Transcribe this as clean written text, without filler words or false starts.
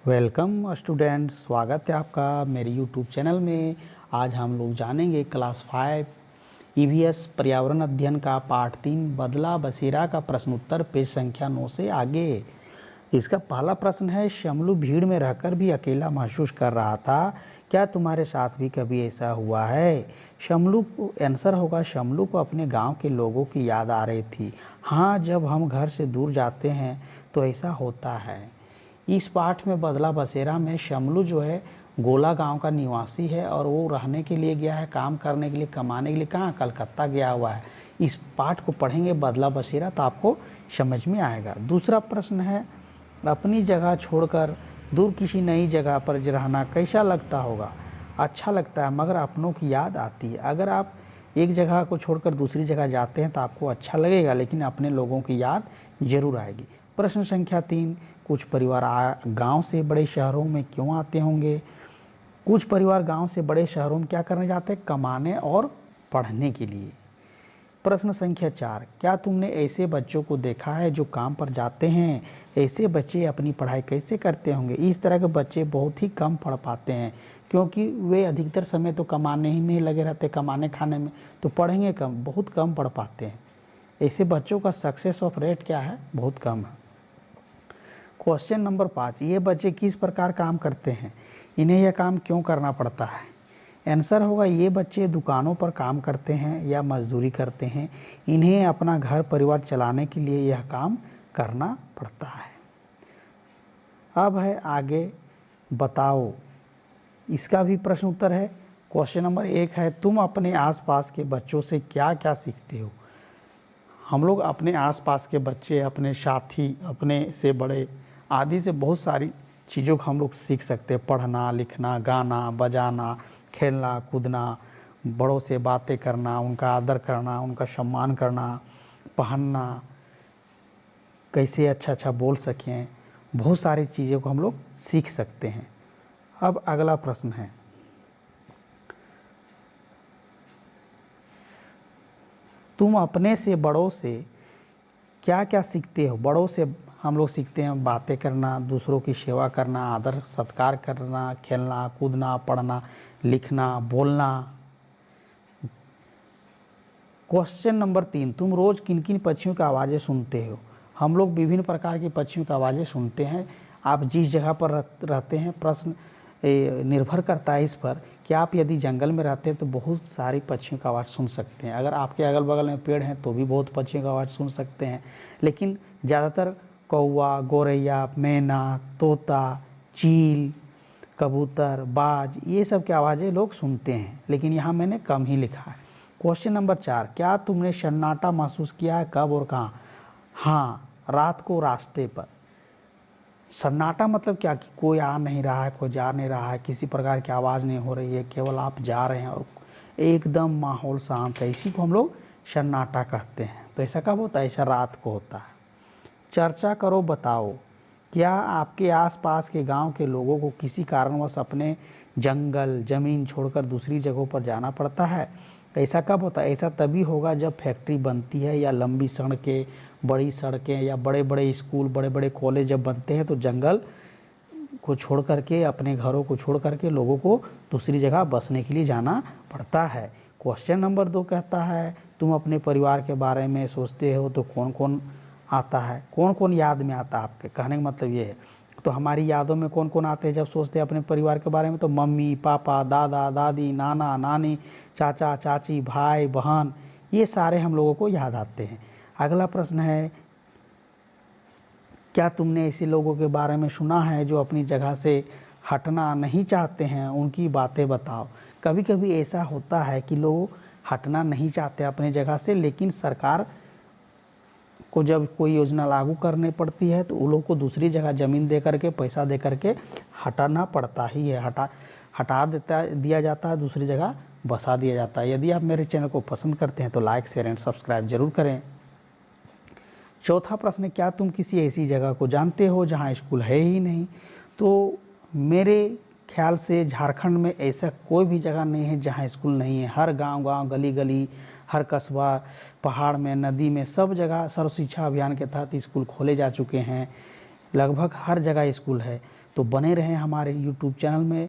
Welcome students, स्वागत है आपका मेरे यूट्यूब चैनल में। आज हम लोग जानेंगे क्लास 5 ईवीएस पर्यावरण अध्ययन का पार्ट 3 बदला बसेरा का प्रश्न उत्तर पेज संख्या 9 से आगे। इसका पहला प्रश्न है, शमलू भीड़ में रहकर भी अकेला महसूस कर रहा था, क्या तुम्हारे साथ भी कभी ऐसा हुआ है? शमलू को आंसर होगा, शमलू को अपने गांव के लोगों की याद आ रही थी। हाँ, जब हम घर से दूर जाते हैं तो ऐसा होता है। इस पाठ में बदला बसेरा में शमलू जो है गोला गांव का निवासी है और वो रहने के लिए गया है, काम करने के लिए, कमाने के लिए कहाँ कलकत्ता गया हुआ है। इस पाठ को पढ़ेंगे बदला बसेरा तो आपको समझ में आएगा। दूसरा प्रश्न है, अपनी जगह छोड़कर दूर किसी नई जगह पर रहना कैसा लगता होगा? अच्छा लगता है, मगर अपनों की याद आती है। अगर आप एक जगह को छोड़कर दूसरी जगह जाते हैं तो आपको अच्छा लगेगा, लेकिन अपने लोगों की याद जरूर आएगी। प्रश्न संख्या 3, कुछ परिवार गांव से बड़े शहरों में क्यों आते होंगे? कुछ परिवार गांव से बड़े शहरों में क्या करने जाते हैं? कमाने और पढ़ने के लिए। प्रश्न संख्या 4, क्या तुमने ऐसे बच्चों को देखा है जो काम पर जाते हैं? ऐसे बच्चे अपनी पढ़ाई कैसे करते होंगे? इस तरह के बच्चे बहुत ही कम पढ़ पाते हैं, क्योंकि वे अधिकतर समय तो कमाने ही में लगे रहते, कमाने खाने में, तो पढ़ेंगे कम, बहुत कम पढ़ पाते हैं। ऐसे बच्चों का सक्सेस ऑफ रेट क्या है? बहुत कम है। क्वेश्चन नंबर 5, ये बच्चे किस प्रकार काम करते हैं? इन्हें यह काम क्यों करना पड़ता है? आंसर होगा, ये बच्चे दुकानों पर काम करते हैं या मजदूरी करते हैं। इन्हें अपना घर परिवार चलाने के लिए यह काम करना पड़ता है। अब है आगे बताओ, इसका भी प्रश्न उत्तर है। क्वेश्चन नंबर 1 है, तुम अपने आसपास के बच्चों से क्या क्या सीखते हो? हम लोग अपने आसपास के बच्चे, अपने साथी, अपने से बड़े आदि से बहुत सारी चीज़ों को हम लोग सीख सकते हैं। पढ़ना, लिखना, गाना, बजाना, खेलना, कूदना, बड़ों से बातें करना, उनका आदर करना, उनका सम्मान करना, पहनना, कैसे अच्छा अच्छा बोल सकें, बहुत सारी चीज़ों को हम लोग सीख सकते हैं। अब अगला प्रश्न है, तुम अपने से बड़ों से क्या क्या सीखते हो? बड़ों से हम लोग सीखते हैं बातें करना, दूसरों की सेवा करना, आदर सत्कार करना, खेलना, कूदना, पढ़ना, लिखना, बोलना। क्वेश्चन नंबर 3, तुम रोज़ किन किन पक्षियों की आवाज़ें सुनते हो? हम लोग विभिन्न प्रकार की पक्षियों की आवाज़ें सुनते हैं। आप जिस जगह पर रहते हैं, प्रश्न निर्भर करता है इस पर कि आप यदि जंगल में रहते हैं तो बहुत सारी पक्षियों की आवाज़ सुन सकते हैं। अगर आपके अगल बगल में पेड़ हैं तो भी बहुत पक्षियों की आवाज़ सुन सकते हैं। लेकिन ज़्यादातर कौवा, गौरैया, मैना, तोता, चील, कबूतर, बाज, ये सब की आवाज़ें लोग सुनते हैं, लेकिन यहाँ मैंने कम ही लिखा है। क्वेश्चन नंबर 4, क्या तुमने सन्नाटा महसूस किया है? कब और कहाँ? हाँ, रात को रास्ते पर। सन्नाटा मतलब क्या कि कोई आ नहीं रहा है, कोई जा नहीं रहा है, किसी प्रकार की आवाज़ नहीं हो रही है, केवल आप जा रहे हैं और एकदम माहौल शांत है, इसी को हम लोग सन्नाटा कहते हैं। तो ऐसा कब होता है? ऐसा रात को होता है। चर्चा करो, बताओ, क्या आपके आसपास के गांव के लोगों को किसी कारणवश अपने जंगल ज़मीन छोड़कर दूसरी जगहों पर जाना पड़ता है? ऐसा कब होता है? ऐसा तभी होगा जब फैक्ट्री बनती है या लंबी सड़कें, बड़ी सड़कें या बड़े बड़े स्कूल, बड़े बड़े कॉलेज जब बनते हैं तो जंगल को छोड़ करके, अपने घरों को छोड़ करके लोगों को दूसरी जगह बसने के लिए जाना पड़ता है। क्वेश्चन नंबर 2 कहता है, तुम अपने परिवार के बारे में सोचते हो तो कौन कौन आता है? कौन कौन याद में आता है आपके? कहने का मतलब ये है, तो हमारी यादों में कौन कौन आते हैं जब सोचते हैं अपने परिवार के बारे में? तो मम्मी, पापा, दादा, दादी, नाना, नानी, चाचा, चाची, भाई, बहन, ये सारे हम लोगों को याद आते हैं। अगला प्रश्न है, क्या तुमने ऐसे लोगों के बारे में सुना है जो अपनी जगह से हटना नहीं चाहते हैं? उनकी बातें बताओ। कभी कभी ऐसा होता है कि लोग हटना नहीं चाहते अपनी जगह से, लेकिन सरकार को जब कोई योजना लागू करनी पड़ती है तो उन लोगों को दूसरी जगह ज़मीन दे करके, पैसा दे करके हटाना पड़ता ही है। हटा दिया जाता है, दूसरी जगह बसा दिया जाता है। यदि आप मेरे चैनल को पसंद करते हैं तो लाइक, शेयर एंड सब्सक्राइब जरूर करें। चौथा प्रश्न, क्या तुम किसी ऐसी जगह को जानते हो जहां स्कूल है ही नहीं? तो मेरे ख्याल से झारखंड में ऐसा कोई भी जगह नहीं है जहां स्कूल नहीं है। हर गांव-गांव, गली-गली, हर कस्बा, पहाड़ में, नदी में, सब जगह सर्व शिक्षा अभियान के तहत स्कूल खोले जा चुके हैं। लगभग हर जगह स्कूल है। तो बने रहें हमारे यूट्यूब चैनल में।